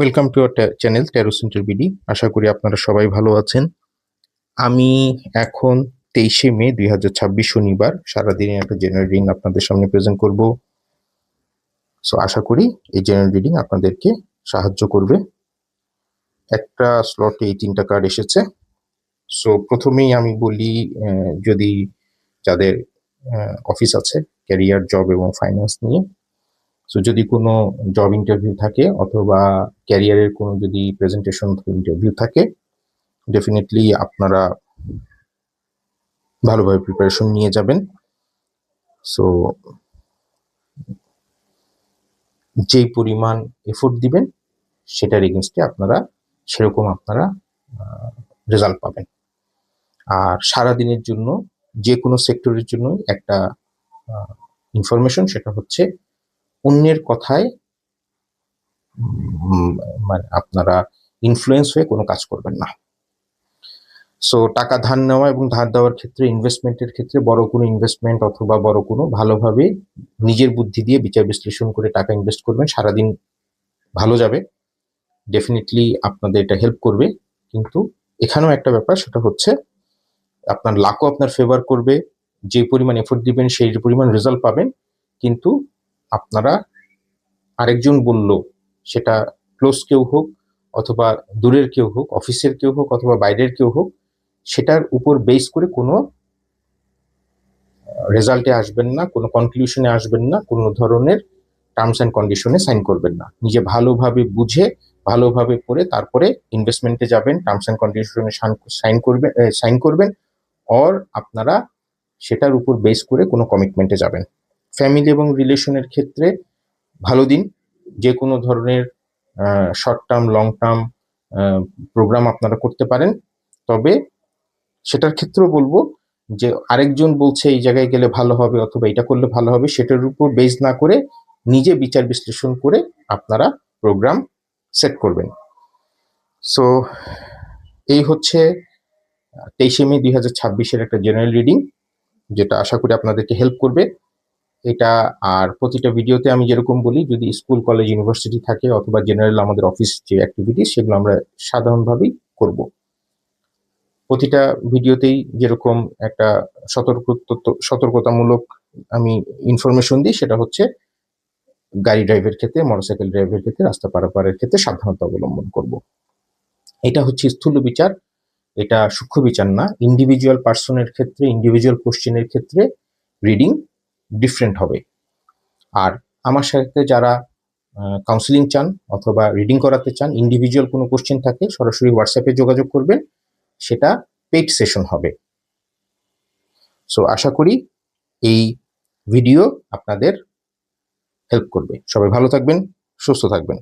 Welcome to our channel tarot centre BD. আশা করি আপনারা সবাই ভালো আছেন। আমি এখন 23শে মে 2026 শনিবার সারাদিনে একটা জেনারেল রিডিং আপনাদের সামনে প্রেজেন্ট করব। সো আশা করি এই জেনারেল রিডিং আপনাদেরকে সাহায্য করবে। একটা স্লটে এই 3টা কার্ড এসেছে। সো প্রথমেই আমি বলি, যদি যাদের অফিস আছে, ক্যারিয়ার, জব এবং ফাইন্যান্স নিয়ে, সো যদি কোনো জব ইন্টারভিউ থাকে অথবা ক্যারিয়ারের কোনো যদি প্রেজেন্টেশন ইন্টারভিউ থাকে, ডেফিনেটলি আপনারা ভালোভাবে প্রিপারেশন নিয়ে যাবেন। সো যেই পরিমাণ এফোর্ট দিবেন সেটার এগেনস্টে আপনারা সেরকম রেজাল্ট পাবেন। আর সারাদিনের জন্য যে কোনো সেক্টরের জন্য একটা ইনফরমেশন, সেটা হচ্ছে অন্যের কথায় মানে আপনারা ইনফ্লুয়েন্স হয়ে কোনো কাজ করবেন না। সো টাকা ধার নেওয়া এবং ধার দেওয়ার ক্ষেত্রে, ইনভেস্টমেন্টের ক্ষেত্রে, বড় কোনো ইনভেস্টমেন্ট অথবা বড় কোনো, ভালোভাবে নিজের বুদ্ধি দিয়ে বিচার বিশ্লেষণ করে টাকা ইনভেস্ট করবেন। সারাদিন ভালো যাবে, ডেফিনেটলি আপনাদের এটা হেল্প করবে। কিন্তু এখানেও একটা ব্যাপার, সেটা হচ্ছে আপনার লাকও আপনার ফেভার করবে। যে পরিমাণ এফোর্ট দিবেন সেই পরিমাণ রেজাল্ট পাবেন। কিন্তু আপনারা আরেকজন বলল, সেটা ক্লোজ কেউ হোক অথবা দূরের কেউ হোক, অফিসের কেউ হোক অথবা বাইরের কেউ হোক, সেটার উপর বেস করে কোনো রেজাল্টে আসবেন না, কোনো কনক্লুশনে আসবেন না, কোনো ধরনের টার্মস অ্যান্ড কন্ডিশনে সাইন করবেন না। নিজে ভালোভাবে বুঝে, ভালোভাবে পড়ে তারপরে ইনভেস্টমেন্টে যাবেন, টার্মস অ্যান্ড কন্ডিশনে সাইন করবেন, অর আপনারা সেটার উপর বেস করে কোনো কমিটমেন্টে যাবেন। ফ্যামিলি এবং রিলেশনের ক্ষেত্রে ভালো দিন। যে কোনো ধরনের short term, long term program আপনারা করতে পারেন। তবে সেটার ক্ষেত্রেও বলবো যে আরেকজন বলছে এই জায়গায় গেলে ভালো হবে অথবা এটা করলে ভালো হবে, সেটার উপর বেস না করে নিজে বিচার বিশ্লেষণ করে আপনারা প্রোগ্রাম সেট করবেন। সো এই হচ্ছে 23শে মে 2026-এর একটা জেনারেল রিডিং, যেটা আশা করি আপনাদেরকে হেল্প করবে। এটা আর প্রতিটা ভিডিওতে আমি যেরকম বলি, যদি স্কুল, কলেজ, ইউনিভার্সিটি থাকে অথবা জেনারেল আমাদের অফিস যে অ্যাক্টিভিটি, সেগুলো আমরা সাধারণভাবেই করব। প্রতিটা ভিডিওতেই যেরকম একটা সতর্কতামূলক আমি ইনফরমেশন দিই, সেটা হচ্ছে গাড়ি ড্রাইভের ক্ষেত্রে, মোটরসাইকেল ড্রাইভের ক্ষেত্রে, রাস্তা পারাপারের ক্ষেত্রে সাবধানতা অবলম্বন করব। এটা হচ্ছে স্থূল বিচার, এটা সূক্ষ্ম বিচার না। ইন্ডিভিজুয়াল পার্সনের ক্ষেত্রে, ইন্ডিভিজুয়াল কোশ্চেনের ক্ষেত্রে রিডিং ডিফারেন্ট হবে। আর আমার সাথে যারা কাউন্সিলিং চান অথবা রিডিং করাতে চান, ইন্ডিভিজুয়াল কোনো কোশ্চেন থাকে, সরাসরি হোয়াটসঅ্যাপে যোগাযোগ করবেন, সেটা পেইড সেশন হবে। সো আশা করি এই ভিডিও আপনাদের হেল্প করবে। সবাই ভালো থাকবেন, সুস্থ থাকবেন।